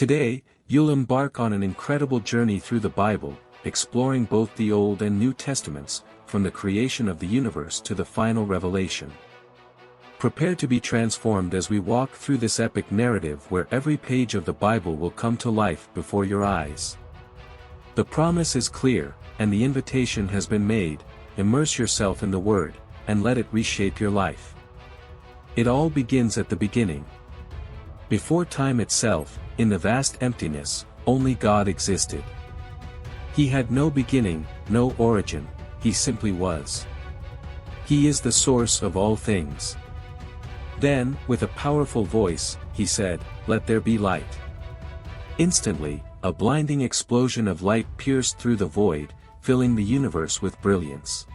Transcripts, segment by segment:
Today, you'll embark on an incredible journey through the Bible, exploring both the Old and New Testaments, from the creation of the universe to the final revelation. Prepare to be transformed as we walk through this epic narrative where every page of the Bible will come to life before your eyes. The promise is clear, and the invitation has been made: immerse yourself in the Word, and let it reshape your life. It all begins at the beginning. Before time itself, in the vast emptiness, only God existed. He had no beginning, no origin, he simply was. He is the source of all things. Then, with a powerful voice, he said, "Let there be light." Instantly, a blinding explosion of light pierced through the void, filling the universe with brilliance.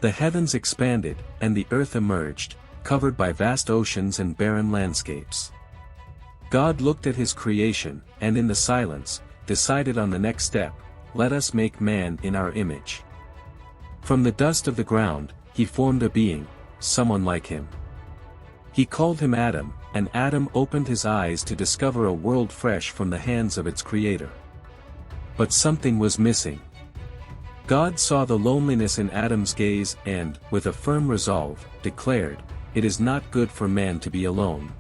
The heavens expanded, and the earth emerged, covered by vast oceans and barren landscapes. God looked at his creation, and in the silence, decided on the next step: let us make man in our image. From the dust of the ground, he formed a being, someone like him. He called him Adam, and Adam opened his eyes to discover a world fresh from the hands of its creator. But something was missing. God saw the loneliness in Adam's gaze and, with a firm resolve, declared, "It is not good for man to be alone."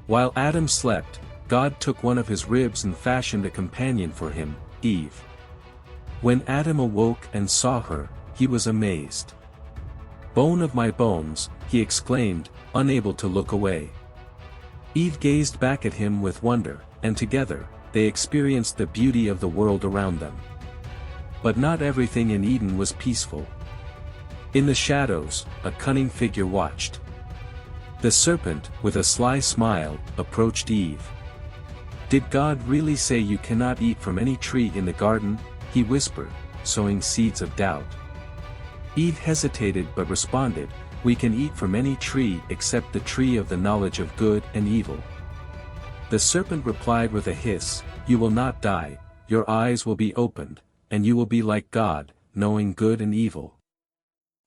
While Adam slept, God took one of his ribs and fashioned a companion for him, Eve. When Adam awoke and saw her, he was amazed. "Bone of my bones," he exclaimed, unable to look away. Eve gazed back at him with wonder, and together, they experienced the beauty of the world around them. But not everything in Eden was peaceful. In the shadows, a cunning figure watched. The serpent, with a sly smile, approached Eve. "Did God really say you cannot eat from any tree in the garden?" he whispered, sowing seeds of doubt. Eve hesitated but responded, "We can eat from any tree except the tree of the knowledge of good and evil." The serpent replied with a hiss, "You will not die, your eyes will be opened, and you will be like God, knowing good and evil."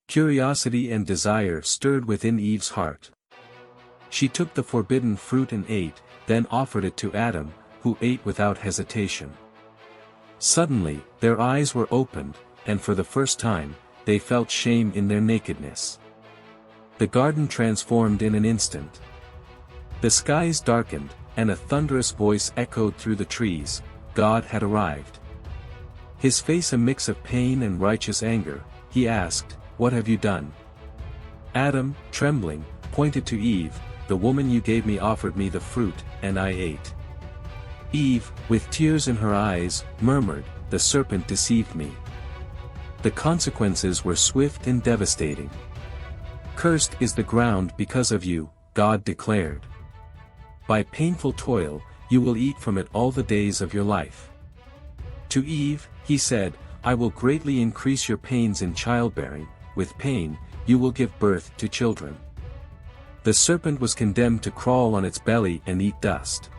Curiosity and desire stirred within Eve's heart. She took the forbidden fruit and ate, then offered it to Adam, who ate without hesitation. Suddenly, their eyes were opened, and for the first time, they felt shame in their nakedness. The garden transformed in an instant. The skies darkened, and a thunderous voice echoed through the trees: God had arrived. His face a mix of pain and righteous anger, he asked, "What have you done?" Adam, trembling, pointed to Eve, "The woman you gave me offered me the fruit, and I ate." Eve, with tears in her eyes, murmured, "The serpent deceived me." The consequences were swift and devastating. "Cursed is the ground because of you," God declared. "By painful toil, you will eat from it all the days of your life." To Eve, he said, "I will greatly increase your pains in childbearing, with pain, you will give birth to children." The serpent was condemned to crawl on its belly and eat dust.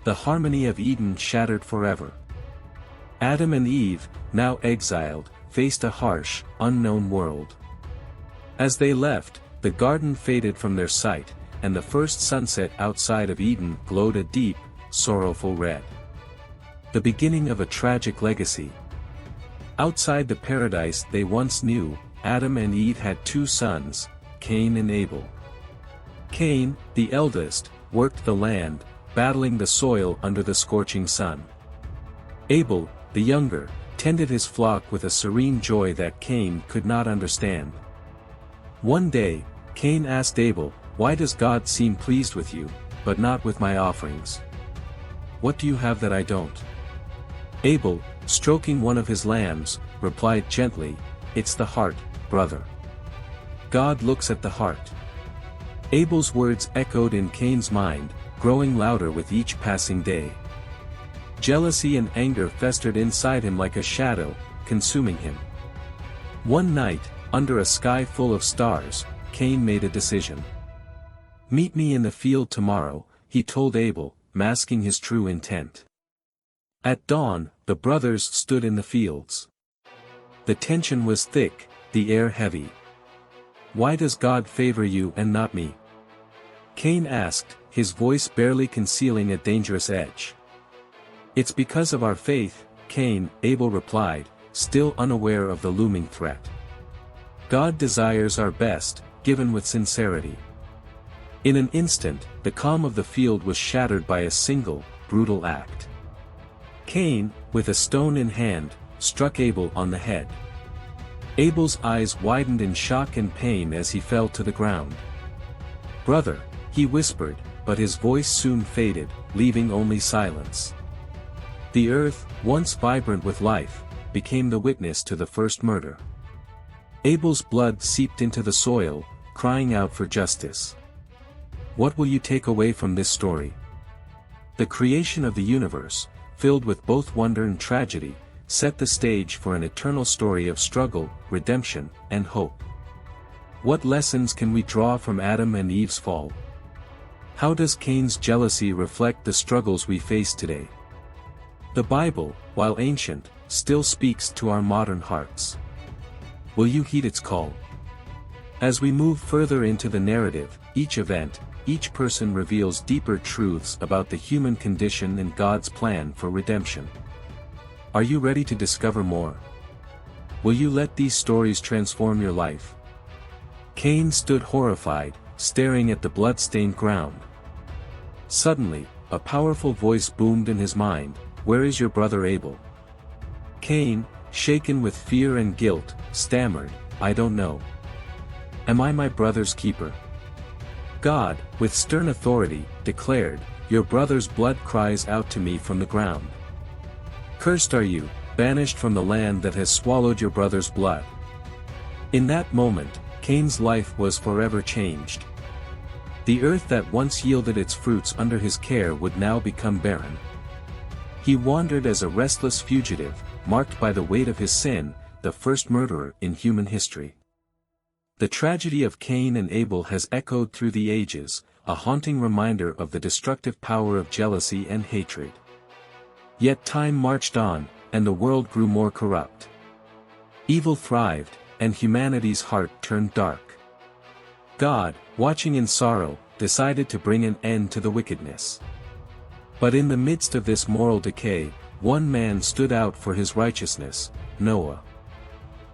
The harmony of Eden shattered forever. Adam and Eve, now exiled, faced a harsh, unknown world. As they left, the garden faded from their sight, and the first sunset outside of Eden glowed a deep, sorrowful red. The beginning of a tragic legacy. Outside the paradise they once knew, Adam and Eve had two sons, Cain and Abel. Cain, the eldest, worked the land, battling the soil under the scorching sun. Abel, the younger, tended his flock with a serene joy that Cain could not understand. One day, Cain asked Abel, "Why does God seem pleased with you, but not with my offerings? What do you have that I don't?" Abel, stroking one of his lambs, replied gently, "It's the heart, brother. God looks at the heart." Abel's words echoed in Cain's mind, growing louder with each passing day. Jealousy and anger festered inside him like a shadow, consuming him. One night, under a sky full of stars, Cain made a decision. "Meet me in the field tomorrow," he told Abel, masking his true intent. At dawn, the brothers stood in the fields. The tension was thick, the air heavy. "Why does God favor you and not me?" Cain asked, his voice barely concealing a dangerous edge. "It's because of our faith," Cain, Abel replied, still unaware of the looming threat. "God desires our best, given with sincerity." In an instant, the calm of the field was shattered by a single, brutal act. Cain, with a stone in hand, struck Abel on the head. Abel's eyes widened in shock and pain as he fell to the ground. "Brother," he whispered, but his voice soon faded, leaving only silence. The earth, once vibrant with life, became the witness to the first murder. Abel's blood seeped into the soil, crying out for justice. What will you take away from this story? The creation of the universe, filled with both wonder and tragedy, set the stage for an eternal story of struggle, redemption, and hope. What lessons can we draw from Adam and Eve's fall? How does Cain's jealousy reflect the struggles we face today? The Bible, while ancient, still speaks to our modern hearts. Will you heed its call? As we move further into the narrative, each event, each person reveals deeper truths about the human condition and God's plan for redemption. Are you ready to discover more? Will you let these stories transform your life? Cain stood horrified, staring at the blood-stained ground. Suddenly, a powerful voice boomed in his mind, "Where is your brother Abel?" Cain, shaken with fear and guilt, stammered, "I don't know. Am I my brother's keeper?" God, with stern authority, declared, "Your brother's blood cries out to me from the ground. Cursed are you, banished from the land that has swallowed your brother's blood." In that moment, Cain's life was forever changed. The earth that once yielded its fruits under his care would now become barren. He wandered as a restless fugitive, marked by the weight of his sin, the first murderer in human history. The tragedy of Cain and Abel has echoed through the ages, a haunting reminder of the destructive power of jealousy and hatred. Yet time marched on, and the world grew more corrupt. Evil thrived, and humanity's heart turned dark. God, watching in sorrow, decided to bring an end to the wickedness. But in the midst of this moral decay, one man stood out for his righteousness, Noah.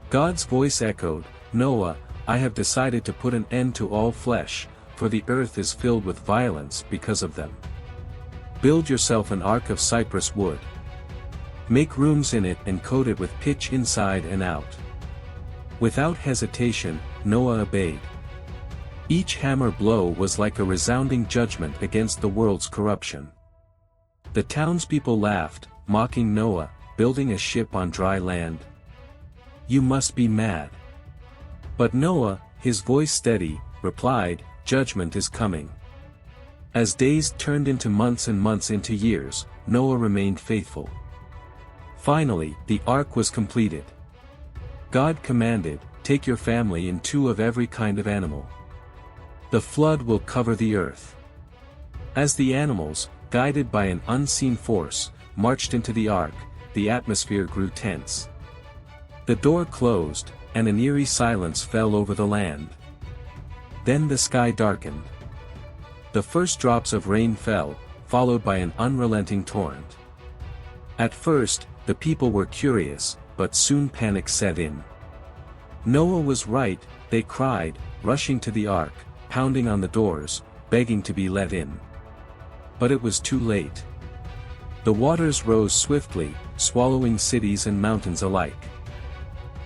God's voice echoed, "Noah, I have decided to put an end to all flesh, for the earth is filled with violence because of them. Build yourself an ark of cypress wood. Make rooms in it and coat it with pitch inside and out." Without hesitation, Noah obeyed. Each hammer blow was like a resounding judgment against the world's corruption. The townspeople laughed, mocking Noah, "Building a ship on dry land? You must be mad." But Noah, his voice steady, replied, "Judgment is coming." As days turned into months and months into years, Noah remained faithful. Finally, the ark was completed. God commanded, "Take your family and 2 of every kind of animal. The flood will cover the earth." As the animals, guided by an unseen force, marched into the ark, the atmosphere grew tense. The door closed, and an eerie silence fell over the land. Then the sky darkened. The first drops of rain fell, followed by an unrelenting torrent. At first, the people were curious, but soon panic set in. Noah was right, they cried, rushing to the ark, pounding on the doors, begging to be let in. But it was too late. The waters rose swiftly, swallowing cities and mountains alike.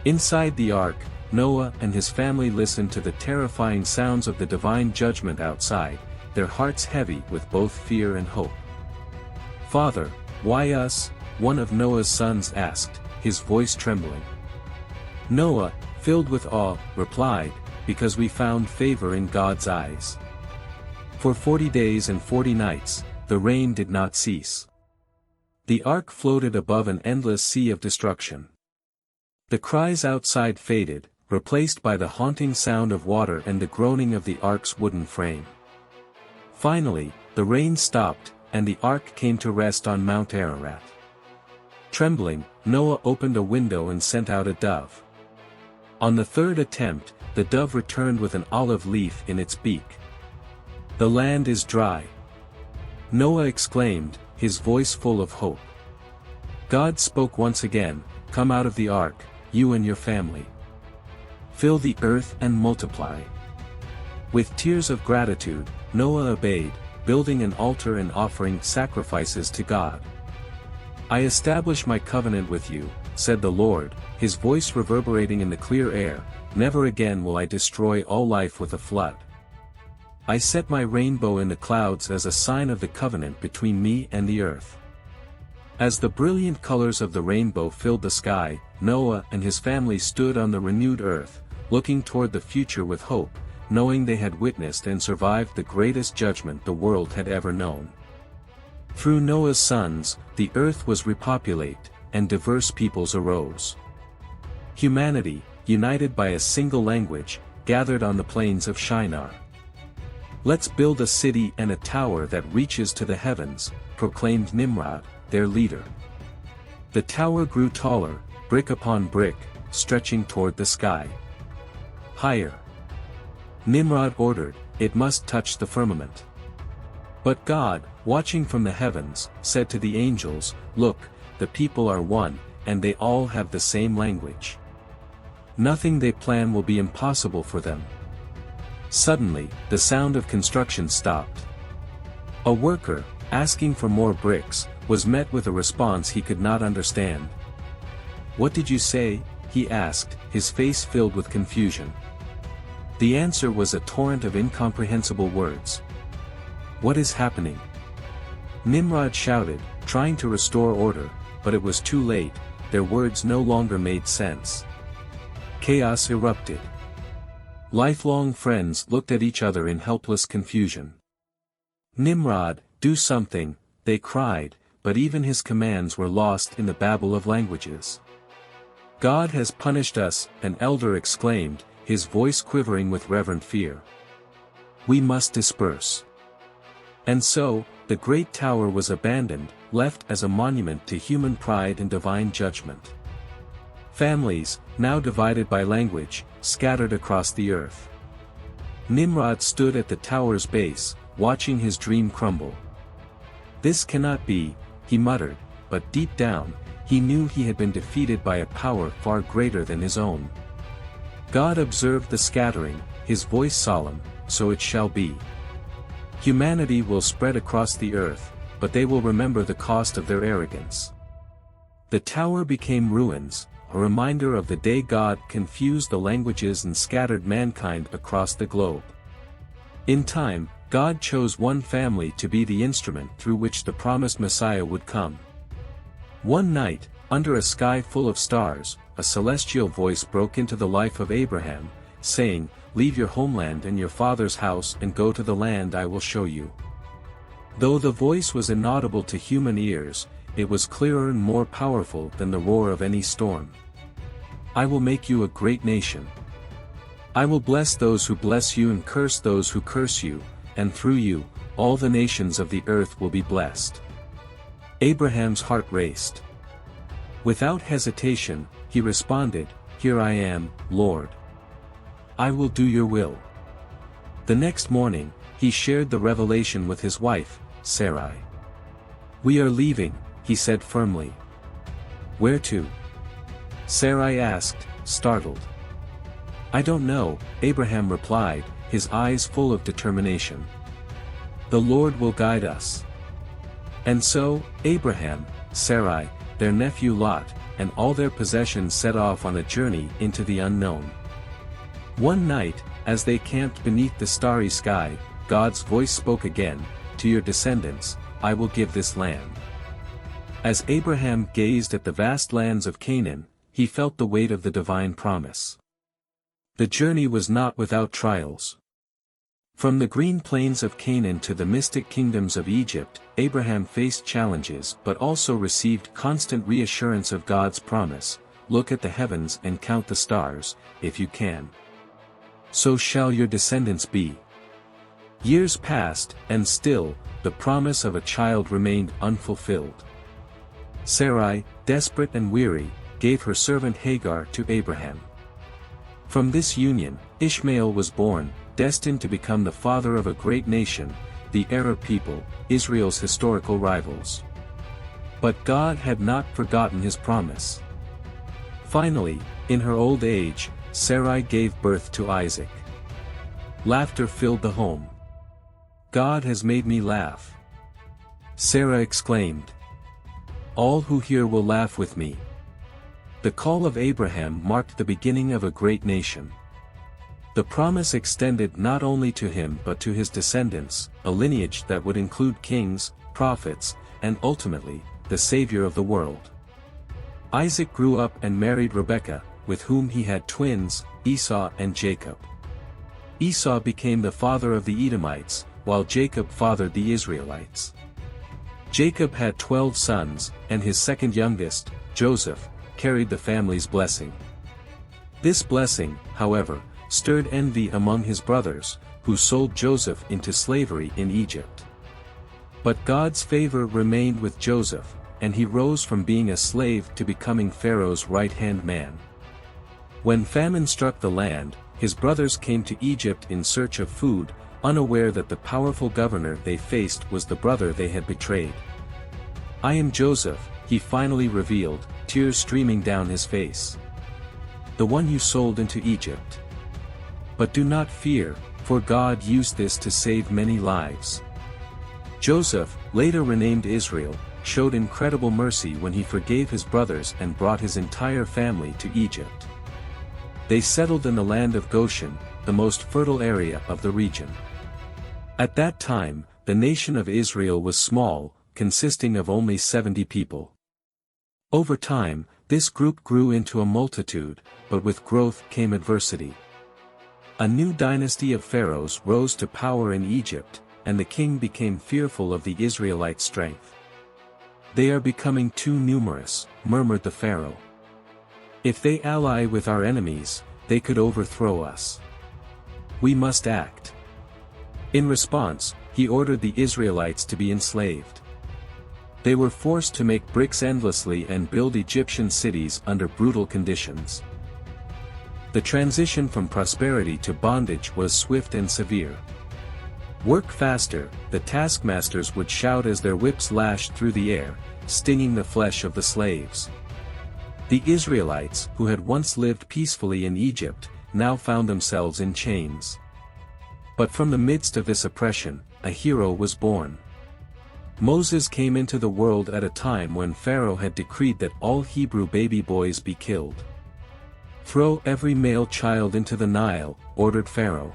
Inside the ark, Noah and his family listened to the terrifying sounds of the divine judgment outside, their hearts heavy with both fear and hope. "Father, why us?" one of Noah's sons asked, his voice trembling. Noah, filled with awe, replied, "Because we found favor in God's eyes." For 40 days and 40 nights, the rain did not cease. The ark floated above an endless sea of destruction. The cries outside faded, replaced by the haunting sound of water and the groaning of the ark's wooden frame. Finally, the rain stopped, and the ark came to rest on Mount Ararat. Trembling, Noah opened a window and sent out a dove. On the 3rd attempt, the dove returned with an olive leaf in its beak. "The land is dry," Noah exclaimed, his voice full of hope. God spoke once again, "Come out of the ark, you and your family. Fill the earth and multiply." With tears of gratitude, Noah obeyed, building an altar and offering sacrifices to God. "I establish my covenant with you," said the Lord, his voice reverberating in the clear air, "never again will I destroy all life with a flood. I set my rainbow in the clouds as a sign of the covenant between me and the earth." As the brilliant colors of the rainbow filled the sky, Noah and his family stood on the renewed earth, looking toward the future with hope, knowing they had witnessed and survived the greatest judgment the world had ever known. Through Noah's sons, the earth was repopulated, and diverse peoples arose. Humanity, united by a single language, gathered on the plains of Shinar. "Let's build a city and a tower that reaches to the heavens," proclaimed Nimrod, their leader. The tower grew taller, brick upon brick, stretching toward the sky. "Higher," Nimrod ordered, "it must touch the firmament." But God, watching from the heavens, said to the angels, "Look, the people are one, and they all have the same language. Nothing they plan will be impossible for them." Suddenly, the sound of construction stopped. A worker, asking for more bricks, was met with a response he could not understand. "What did you say?" he asked, his face filled with confusion. The answer was a torrent of incomprehensible words. "What is happening?" Nimrod shouted, trying to restore order, but it was too late, their words no longer made sense. Chaos erupted. Lifelong friends looked at each other in helpless confusion. "Nimrod, do something," they cried, but even his commands were lost in the babble of languages. "God has punished us," an elder exclaimed, his voice quivering with reverent fear. "We must disperse." And so, the great tower was abandoned, left as a monument to human pride and divine judgment. Families, now divided by language, scattered across the earth. Nimrod stood at the tower's base, watching his dream crumble. "This cannot be," he muttered, but deep down, he knew he had been defeated by a power far greater than his own. God observed the scattering, his voice solemn, "So it shall be. Humanity will spread across the earth, but they will remember the cost of their arrogance." The tower became ruins, a reminder of the day God confused the languages and scattered mankind across the globe. In time, God chose one family to be the instrument through which the promised Messiah would come. One night, under a sky full of stars, a celestial voice broke into the life of Abraham, saying, "Leave your homeland and your father's house and go to the land I will show you." Though the voice was inaudible to human ears, it was clearer and more powerful than the roar of any storm. "I will make you a great nation. I will bless those who bless you and curse those who curse you, and through you, all the nations of the earth will be blessed." Abraham's heart raced. Without hesitation, he responded, "Here I am, Lord. I will do your will." The next morning, he shared the revelation with his wife, Sarai. "We are leaving," he said firmly. "Where to?" Sarai asked, startled. "I don't know," Abraham replied, his eyes full of determination. "The Lord will guide us." And so, Abraham, Sarai, their nephew Lot, and all their possessions set off on a journey into the unknown. One night, as they camped beneath the starry sky, God's voice spoke again, "To your descendants, I will give this land." As Abraham gazed at the vast lands of Canaan, he felt the weight of the divine promise. The journey was not without trials. From the green plains of Canaan to the mystic kingdoms of Egypt, Abraham faced challenges but also received constant reassurance of God's promise, "Look at the heavens and count the stars, if you can. So shall your descendants be." Years passed, and still, the promise of a child remained unfulfilled. Sarai, desperate and weary, gave her servant Hagar to Abraham. From this union, Ishmael was born, destined to become the father of a great nation, the Arab people, Israel's historical rivals. But God had not forgotten his promise. Finally, in her old age, Sarai gave birth to Isaac. Laughter filled the home. "God has made me laugh," Sarah exclaimed. "All who hear will laugh with me." The call of Abraham marked the beginning of a great nation. The promise extended not only to him but to his descendants, a lineage that would include kings, prophets, and ultimately, the Savior of the world. Isaac grew up and married Rebekah, with whom he had twins, Esau and Jacob. Esau became the father of the Edomites, while Jacob fathered the Israelites. Jacob had 12 sons, and his second youngest, Joseph, carried the family's blessing. This blessing, however, stirred envy among his brothers, who sold Joseph into slavery in Egypt. But God's favor remained with Joseph, and he rose from being a slave to becoming Pharaoh's right-hand man. When famine struck the land, his brothers came to Egypt in search of food, unaware that the powerful governor they faced was the brother they had betrayed. "I am Joseph," he finally revealed, tears streaming down his face. "The one you sold into Egypt. But do not fear, for God used this to save many lives." Joseph, later renamed Israel, showed incredible mercy when he forgave his brothers and brought his entire family to Egypt. They settled in the land of Goshen, the most fertile area of the region. At that time, the nation of Israel was small, consisting of only 70 people. Over time, this group grew into a multitude, but with growth came adversity. A new dynasty of pharaohs rose to power in Egypt, and the king became fearful of the Israelite strength. "They are becoming too numerous," murmured the pharaoh. "If they ally with our enemies, they could overthrow us. We must act." In response, he ordered the Israelites to be enslaved. They were forced to make bricks endlessly and build Egyptian cities under brutal conditions. The transition from prosperity to bondage was swift and severe. "Work faster," the taskmasters would shout as their whips lashed through the air, stinging the flesh of the slaves. The Israelites, who had once lived peacefully in Egypt, now found themselves in chains. But from the midst of this oppression, a hero was born. Moses came into the world at a time when Pharaoh had decreed that all Hebrew baby boys be killed. "Throw every male child into the Nile," ordered Pharaoh.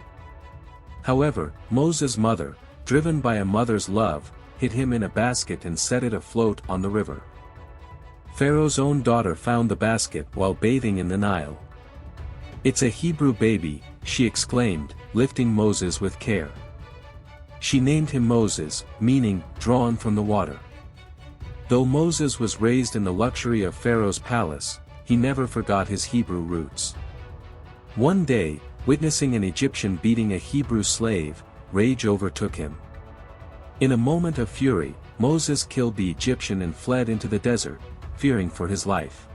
However, Moses' mother, driven by a mother's love, hid him in a basket and set it afloat on the river. Pharaoh's own daughter found the basket while bathing in the Nile. "It's a Hebrew baby," she exclaimed, lifting Moses with care. She named him Moses, meaning, drawn from the water. Though Moses was raised in the luxury of Pharaoh's palace, he never forgot his Hebrew roots. One day, witnessing an Egyptian beating a Hebrew slave, rage overtook him. In a moment of fury, Moses killed the Egyptian and fled into the desert, fearing for his life.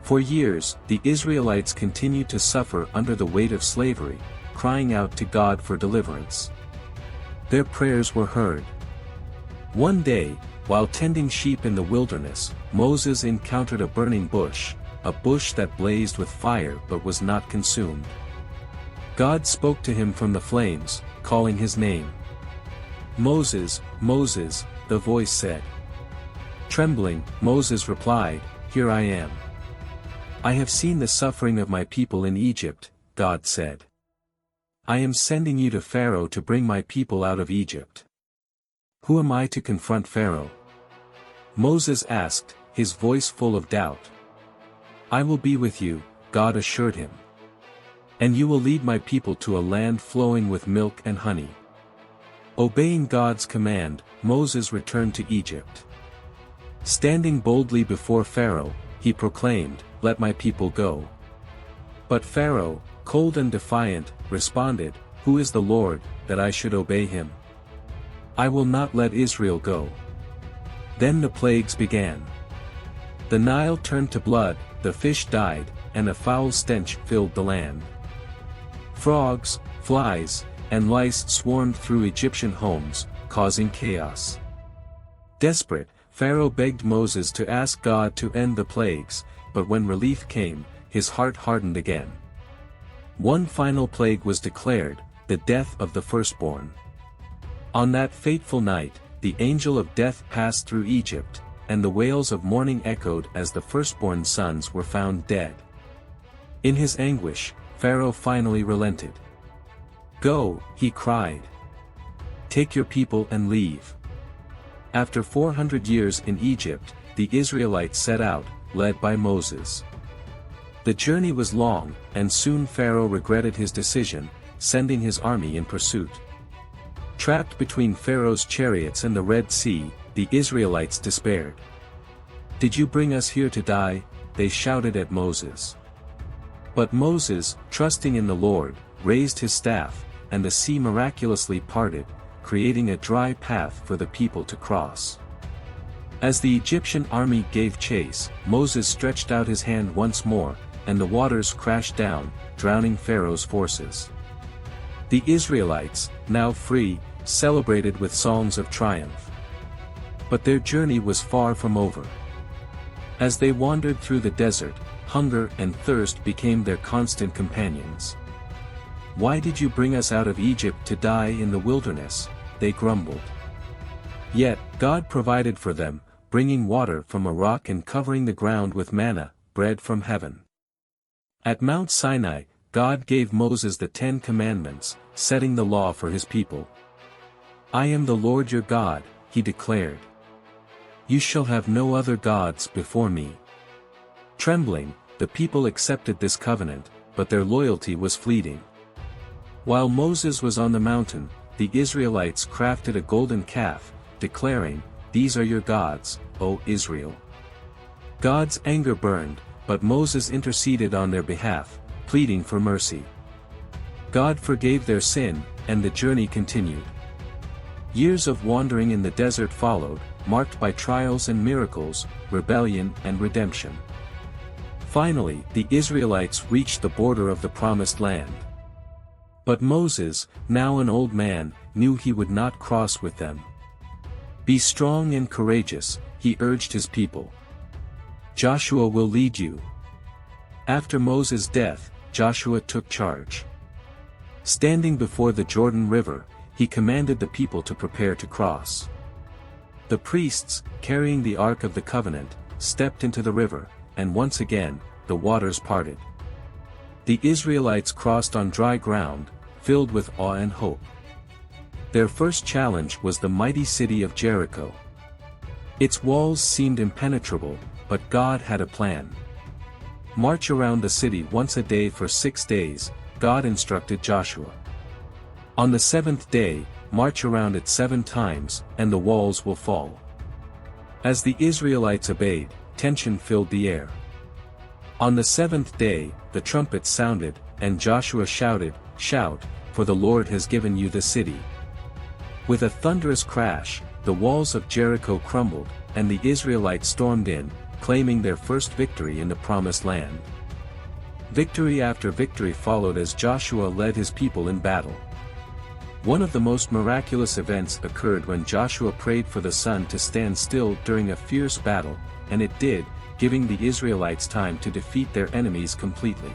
For years, the Israelites continued to suffer under the weight of slavery, crying out to God for deliverance. Their prayers were heard. One day, while tending sheep in the wilderness, Moses encountered a burning bush, a bush that blazed with fire but was not consumed. God spoke to him from the flames, calling his name. "Moses, Moses," the voice said. Trembling, Moses replied, "Here I am." "I have seen the suffering of my people in Egypt," God said. "I am sending you to Pharaoh to bring my people out of Egypt." "Who am I to confront Pharaoh?" Moses asked, his voice full of doubt. "I will be with you," God assured him. "And you will lead my people to a land flowing with milk and honey." Obeying God's command, Moses returned to Egypt. Standing boldly before Pharaoh, he proclaimed, "Let my people go." But Pharaoh, cold and defiant, responded, "Who is the Lord, that I should obey him? I will not let Israel go." Then the plagues began. The Nile turned to blood, the fish died, and a foul stench filled the land. Frogs, flies, and lice swarmed through Egyptian homes, causing chaos. Desperate, Pharaoh begged Moses to ask God to end the plagues, but when relief came, his heart hardened again. One final plague was declared, the death of the firstborn. On that fateful night, the angel of death passed through Egypt, and the wails of mourning echoed as the firstborn sons were found dead. In his anguish, Pharaoh finally relented. "Go," he cried. "Take your people and leave." After 400 years in Egypt, the Israelites set out, led by Moses. The journey was long, and soon Pharaoh regretted his decision, sending his army in pursuit. Trapped between Pharaoh's chariots and the Red Sea, the Israelites despaired. "Did you bring us here to die?" they shouted at Moses. But Moses, trusting in the Lord, raised his staff, and the sea miraculously parted, creating a dry path for the people to cross. As the Egyptian army gave chase, Moses stretched out his hand once more, and the waters crashed down, drowning Pharaoh's forces. The Israelites, now free, celebrated with songs of triumph. But their journey was far from over. As they wandered through the desert, hunger and thirst became their constant companions. "Why did you bring us out of Egypt to die in the wilderness?" they grumbled. Yet, God provided for them, bringing water from a rock and covering the ground with manna, bread from heaven. At Mount Sinai, God gave Moses the 10 Commandments, setting the law for his people. "I am the Lord your God," he declared. "You shall have no other gods before me." Trembling, the people accepted this covenant, but their loyalty was fleeting. While Moses was on the mountain, the Israelites crafted a golden calf, declaring, "These are your gods, O Israel." God's anger burned, but Moses interceded on their behalf, pleading for mercy. God forgave their sin, and the journey continued. Years of wandering in the desert followed, marked by trials and miracles, rebellion and redemption. Finally, the Israelites reached the border of the Promised Land. But Moses, now an old man, knew he would not cross with them. "Be strong and courageous," he urged his people. "Joshua will lead you." After Moses' death, Joshua took charge. Standing before the Jordan River, he commanded the people to prepare to cross. The priests, carrying the Ark of the Covenant, stepped into the river, and once again, the waters parted. The Israelites crossed on dry ground, filled with awe and hope. Their first challenge was the mighty city of Jericho. Its walls seemed impenetrable, but God had a plan. "March around the city once a day for 6 days, God instructed Joshua. "On the 7th day, march around it 7 times, and the walls will fall." As the Israelites obeyed, tension filled the air. On the 7th day, the trumpet sounded, and Joshua shouted, "Shout, for the Lord has given you the city." With a thunderous crash, the walls of Jericho crumbled, and the Israelites stormed in, claiming their first victory in the Promised Land. Victory after victory followed as Joshua led his people in battle. One of the most miraculous events occurred when Joshua prayed for the sun to stand still during a fierce battle, and it did, giving the Israelites time to defeat their enemies completely.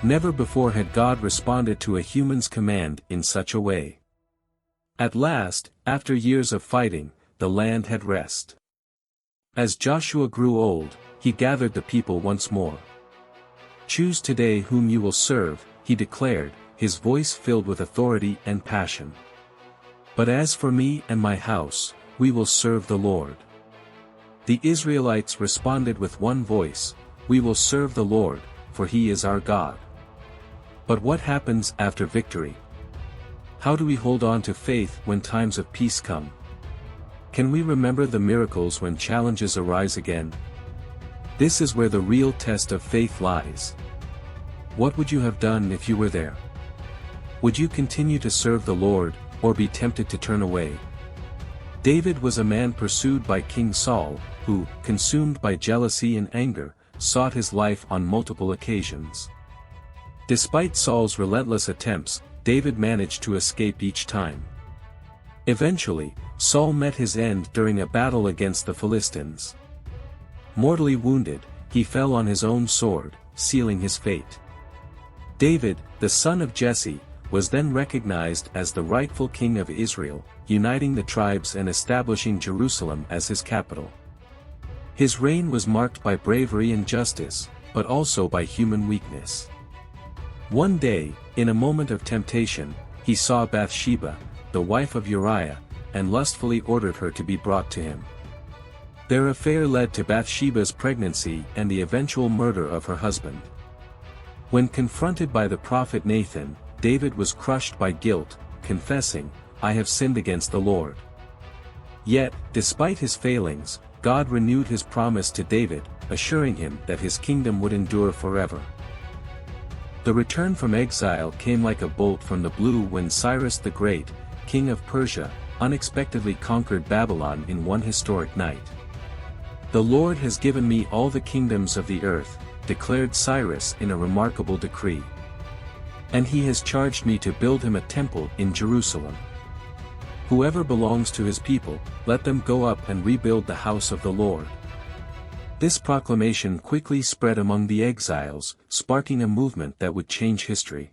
Never before had God responded to a human's command in such a way. At last, after years of fighting, the land had rest. As Joshua grew old, he gathered the people once more. "Choose today whom you will serve," he declared, his voice filled with authority and passion. "But as for me and my house, we will serve the Lord." The Israelites responded with one voice, "We will serve the Lord, for He is our God." But what happens after victory? How do we hold on to faith when times of peace come? Can we remember the miracles when challenges arise again? This is where the real test of faith lies. What would you have done if you were there? Would you continue to serve the Lord, or be tempted to turn away? David was a man pursued by King Saul, who, consumed by jealousy and anger, sought his life on multiple occasions. Despite Saul's relentless attempts, David managed to escape each time. Eventually, Saul met his end during a battle against the Philistines. Mortally wounded, he fell on his own sword, sealing his fate. David, the son of Jesse, was then recognized as the rightful king of Israel, uniting the tribes and establishing Jerusalem as his capital. His reign was marked by bravery and justice, but also by human weakness. One day, in a moment of temptation, he saw Bathsheba, the wife of Uriah, and lustfully ordered her to be brought to him. Their affair led to Bathsheba's pregnancy and the eventual murder of her husband. When confronted by the prophet Nathan, David was crushed by guilt, confessing, "I have sinned against the Lord." Yet, despite his failings, God renewed his promise to David, assuring him that his kingdom would endure forever. The return from exile came like a bolt from the blue when Cyrus the Great, king of Persia, unexpectedly conquered Babylon in one historic night. "The Lord has given me all the kingdoms of the earth," declared Cyrus in a remarkable decree. "And he has charged me to build him a temple in Jerusalem. Whoever belongs to his people, let them go up and rebuild the house of the Lord." This proclamation quickly spread among the exiles, sparking a movement that would change history.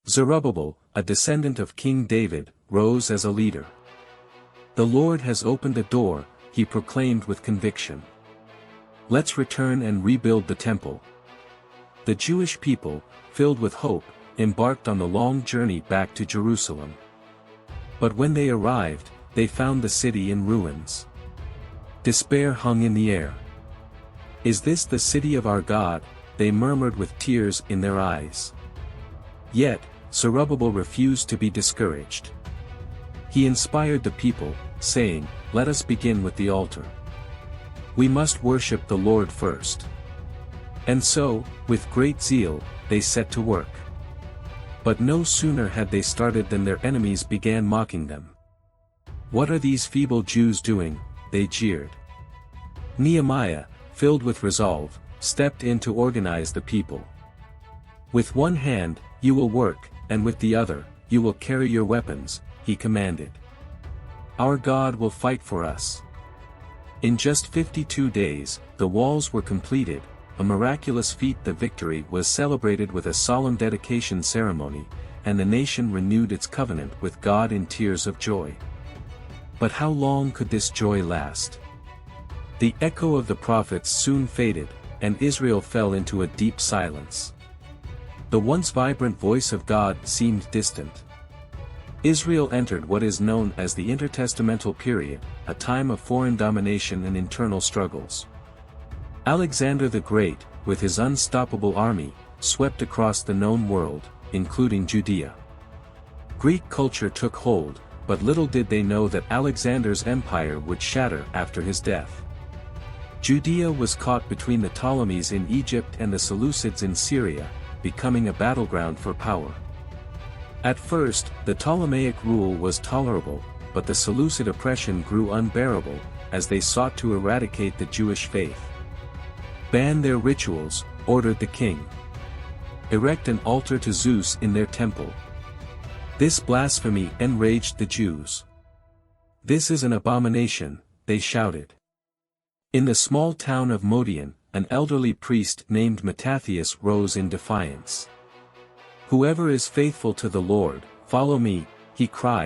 Zerubbabel, a descendant of King David, rose as a leader. "The Lord has opened a door," he proclaimed with conviction. "Let's return and rebuild the temple." The Jewish people, filled with hope, embarked on the long journey back to Jerusalem. But when they arrived, they found the city in ruins. Despair hung in the air. "Is this the city of our God?" they murmured with tears in their eyes. Yet, Zerubbabel refused to be discouraged. He inspired the people, saying, "Let us begin with the altar. We must worship the Lord first." And so, with great zeal, they set to work. But no sooner had they started than their enemies began mocking them. "What are these feeble Jews doing?" they jeered. Nehemiah, filled with resolve, stepped in to organize the people. "With one hand, you will work, and with the other, you will carry your weapons," he commanded. "Our God will fight for us." In just 52 days, the walls were completed, a miraculous feat. The victory was celebrated with a solemn dedication ceremony, and the nation renewed its covenant with God in tears of joy. But how long could this joy last? The echo of the prophets soon faded, and Israel fell into a deep silence. The once vibrant voice of God seemed distant. Israel entered what is known as the intertestamental period, a time of foreign domination and internal struggles. Alexander the Great, with his unstoppable army, swept across the known world, including Judea. Greek culture took hold, but little did they know that Alexander's empire would shatter after his death. Judea was caught between the Ptolemies in Egypt and the Seleucids in Syria, becoming a battleground for power. At first, the Ptolemaic rule was tolerable, but the Seleucid oppression grew unbearable, as they sought to eradicate the Jewish faith. "Ban their rituals," ordered the king. "Erect an altar to Zeus in their temple." This blasphemy enraged the Jews. "This is an abomination," they shouted. In the small town of Modian, an elderly priest named Mattathias rose in defiance. "Whoever is faithful to the Lord, follow me," he cried,